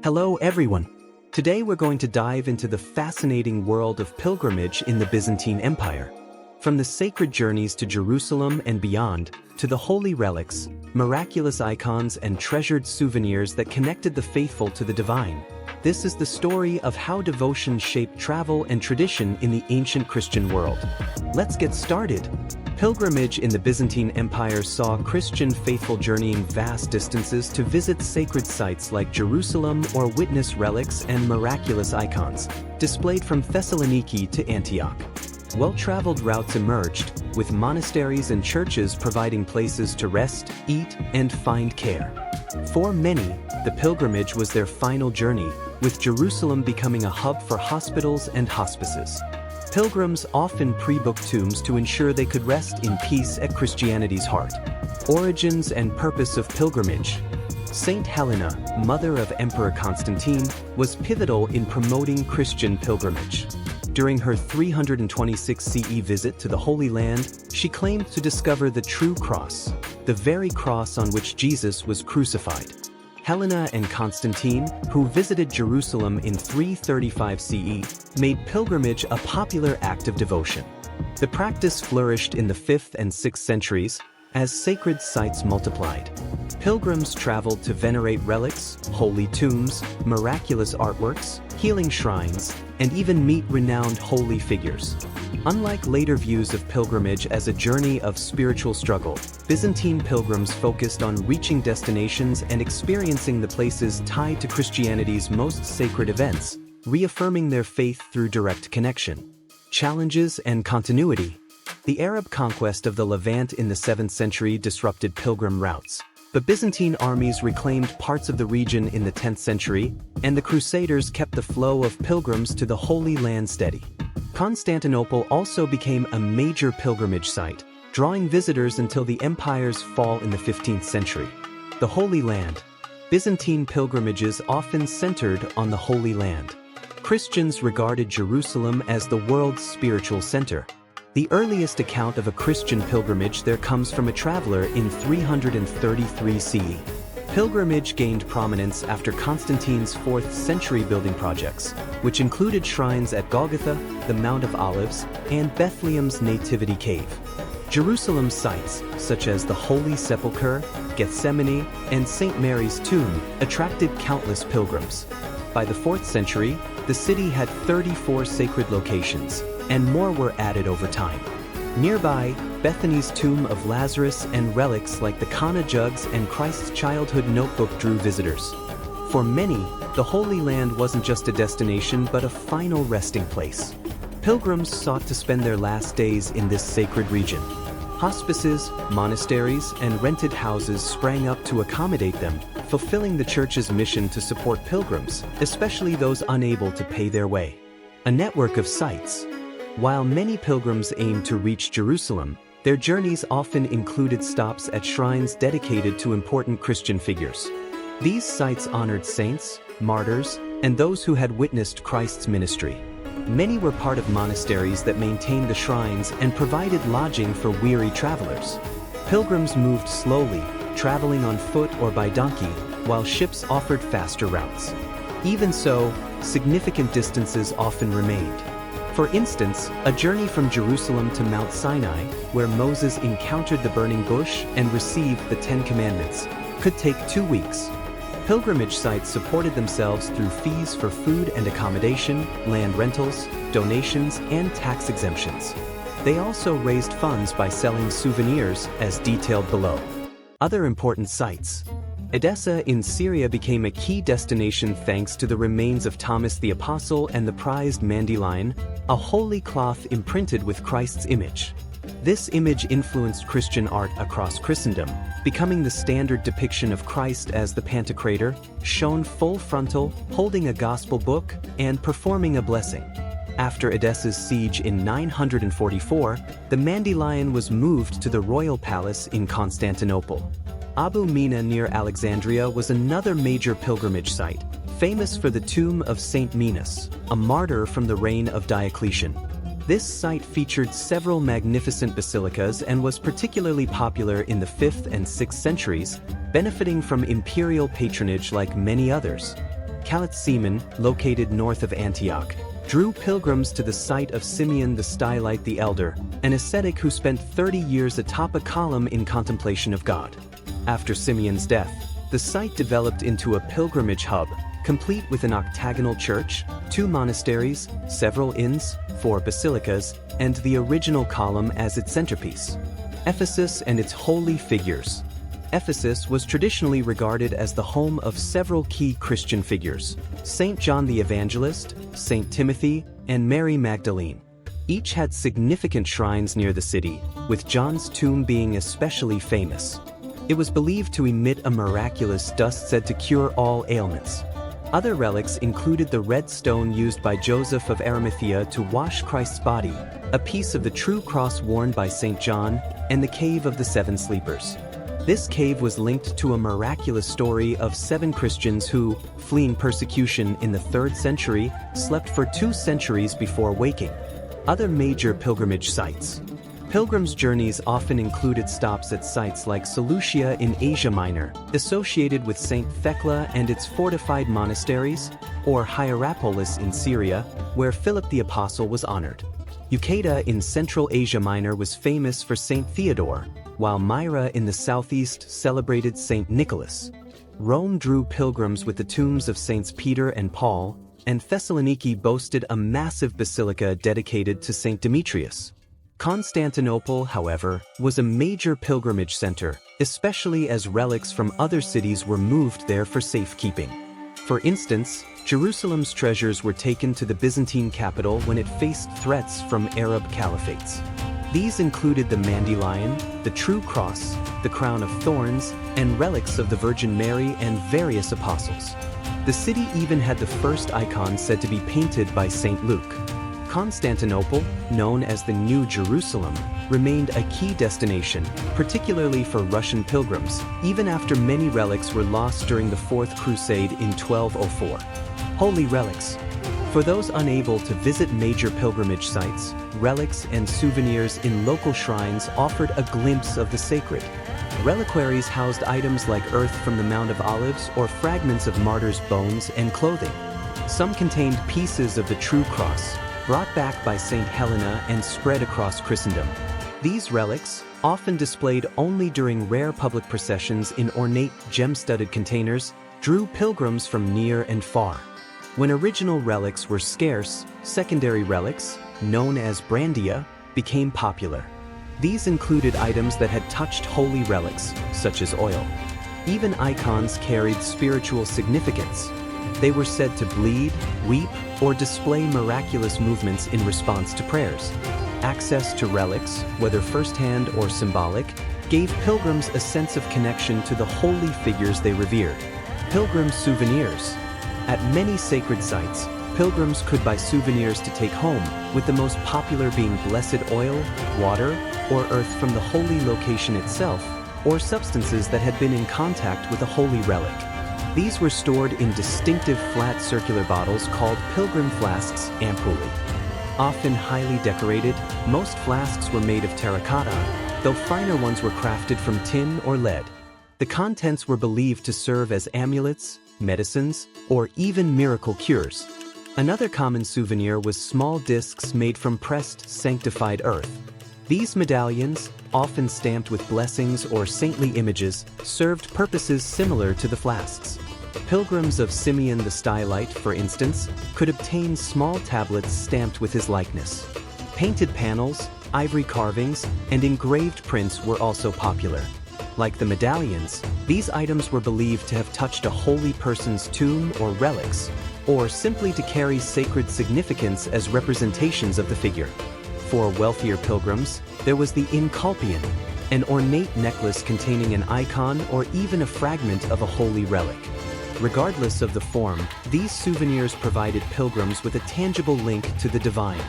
Hello everyone! Today we're going to dive into the fascinating world of pilgrimage in the Byzantine Empire. From the sacred journeys to Jerusalem and beyond, to the holy relics, miraculous icons and treasured souvenirs that connected the faithful to the divine. This is the story of how devotion shaped travel and tradition in the ancient Christian world. Let's get started! Pilgrimage in the Byzantine Empire saw Christian faithful journeying vast distances to visit sacred sites like Jerusalem or witness relics and miraculous icons, displayed from Thessaloniki to Antioch. Well-traveled routes emerged, with monasteries and churches providing places to rest, eat, and find care. For many, the pilgrimage was their final journey, with Jerusalem becoming a hub for hospitals and hospices. Pilgrims often pre-booked tombs to ensure they could rest in peace at Christianity's heart. Origins and purpose of pilgrimage. Saint Helena, mother of Emperor Constantine, was pivotal in promoting Christian pilgrimage. During her 326 CE visit to the Holy Land, she claimed to discover the true cross, the very cross on which Jesus was crucified. Helena and Constantine, who visited Jerusalem in 335 CE, made pilgrimage a popular act of devotion. The practice flourished in the 5th and 6th centuries, as sacred sites multiplied. Pilgrims traveled to venerate relics, holy tombs, miraculous artworks, healing shrines, and even meet renowned holy figures. Unlike later views of pilgrimage as a journey of spiritual struggle, Byzantine pilgrims focused on reaching destinations and experiencing the places tied to Christianity's most sacred events, reaffirming their faith through direct connection. Challenges and continuity. The Arab conquest of the Levant in the 7th century disrupted pilgrim routes, but Byzantine armies reclaimed parts of the region in the 10th century, and the Crusaders kept the flow of pilgrims to the Holy Land steady. Constantinople also became a major pilgrimage site, drawing visitors until the empire's fall in the 15th century. The Holy Land. Byzantine pilgrimages often centered on the Holy Land. Christians regarded Jerusalem as the world's spiritual center. The earliest account of a Christian pilgrimage there comes from a traveler in 333 CE. Pilgrimage gained prominence after Constantine's 4th century building projects, which included shrines at Golgotha, the Mount of Olives, and Bethlehem's Nativity Cave. Jerusalem sites, such as the Holy Sepulchre, Gethsemane, and St. Mary's Tomb, attracted countless pilgrims. By the 4th century, the city had 34 sacred locations, and more were added over time. Nearby, Bethany's tomb of Lazarus and relics like the Cana jugs and Christ's childhood notebook drew visitors. For many, the Holy Land wasn't just a destination but a final resting place. Pilgrims sought to spend their last days in this sacred region. Hospices, monasteries, and rented houses sprang up to accommodate them, fulfilling the church's mission to support pilgrims, especially those unable to pay their way. A network of sites. While many pilgrims aimed to reach Jerusalem, their journeys often included stops at shrines dedicated to important Christian figures. These sites honored saints, martyrs, and those who had witnessed Christ's ministry. Many were part of monasteries that maintained the shrines and provided lodging for weary travelers. Pilgrims moved slowly, traveling on foot or by donkey, while ships offered faster routes. Even so, significant distances often remained. For instance, a journey from Jerusalem to Mount Sinai, where Moses encountered the burning bush and received the 10 Commandments, could take 2 weeks. Pilgrimage sites supported themselves through fees for food and accommodation, land rentals, donations, and tax exemptions. They also raised funds by selling souvenirs, as detailed below. Other important sites. Edessa in Syria became a key destination thanks to the remains of Thomas the Apostle and the prized mandylion, a holy cloth imprinted with Christ's image. This image influenced Christian art across Christendom, becoming the standard depiction of Christ as the Pantocrator, shown full frontal, holding a gospel book, and performing a blessing. After Edessa's siege in 944, the mandylion was moved to the royal palace in Constantinople. Abu Mina near Alexandria was another major pilgrimage site, famous for the tomb of Saint Minas, a martyr from the reign of Diocletian. This site featured several magnificent basilicas and was particularly popular in the 5th and 6th centuries, benefiting from imperial patronage like many others. Calatsimen, located north of Antioch, drew pilgrims to the site of Simeon the Stylite the Elder, an ascetic who spent 30 years atop a column in contemplation of God. After Simeon's death, the site developed into a pilgrimage hub, complete with an octagonal church, 2 monasteries, several inns, 4 basilicas, and the original column as its centerpiece. Ephesus and its holy figures. Ephesus was traditionally regarded as the home of several key Christian figures: Saint John the Evangelist, Saint Timothy, and Mary Magdalene. Each had significant shrines near the city, with John's tomb being especially famous. It was believed to emit a miraculous dust said to cure all ailments. Other relics included the red stone used by Joseph of Arimathea to wash Christ's body, a piece of the true cross worn by Saint John, and the Cave of the Seven Sleepers. This cave was linked to a miraculous story of 7 Christians who, fleeing persecution in the 3rd century, slept for 2 centuries before waking. Other major pilgrimage sites. Pilgrims' journeys often included stops at sites like Seleucia in Asia Minor, associated with St. Thecla and its fortified monasteries, or Hierapolis in Syria, where Philip the Apostle was honored. Ucata in Central Asia Minor was famous for St. Theodore, while Myra in the southeast celebrated St. Nicholas. Rome drew pilgrims with the tombs of Saints Peter and Paul, and Thessaloniki boasted a massive basilica dedicated to St. Demetrius. Constantinople, however, was a major pilgrimage center, especially as relics from other cities were moved there for safekeeping. For instance, Jerusalem's treasures were taken to the Byzantine capital when it faced threats from Arab caliphates. These included the mandylion, the true cross, the crown of thorns, and relics of the Virgin Mary and various apostles. The city even had the first icon said to be painted by St. Luke. Constantinople, known as the New Jerusalem, remained a key destination, particularly for Russian pilgrims, even after many relics were lost during the Fourth Crusade in 1204. Holy relics. For those unable to visit major pilgrimage sites, relics and souvenirs in local shrines offered a glimpse of the sacred. Reliquaries housed items like earth from the Mount of Olives or fragments of martyrs' bones and clothing. Some contained pieces of the true cross, brought back by Saint Helena and spread across Christendom. These relics, often displayed only during rare public processions in ornate gem-studded containers, drew pilgrims from near and far. When original relics were scarce, secondary relics, known as brandia, became popular. These included items that had touched holy relics, such as oil. Even icons carried spiritual significance. They were said to bleed, weep, or display miraculous movements in response to prayers. Access to relics, whether firsthand or symbolic, gave pilgrims a sense of connection to the holy figures they revered. Pilgrim souvenirs. At many sacred sites, pilgrims could buy souvenirs to take home, with the most popular being blessed oil, water, or earth from the holy location itself, or substances that had been in contact with a holy relic. These were stored in distinctive flat circular bottles called pilgrim flasks ampullae. Often highly decorated, most flasks were made of terracotta, though finer ones were crafted from tin or lead. The contents were believed to serve as amulets, medicines, or even miracle cures. Another common souvenir was small discs made from pressed, sanctified earth. These medallions, often stamped with blessings or saintly images, served purposes similar to the flasks. Pilgrims of Simeon the Stylite, for instance, could obtain small tablets stamped with his likeness. Painted panels, ivory carvings, and engraved prints were also popular. Like the medallions, these items were believed to have touched a holy person's tomb or relics, or simply to carry sacred significance as representations of the figure. For wealthier pilgrims, there was the inculpion, an ornate necklace containing an icon or even a fragment of a holy relic. Regardless of the form, these souvenirs provided pilgrims with a tangible link to the divine.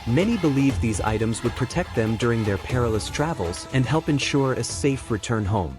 Many believed these items would protect them during their perilous travels and help ensure a safe return home.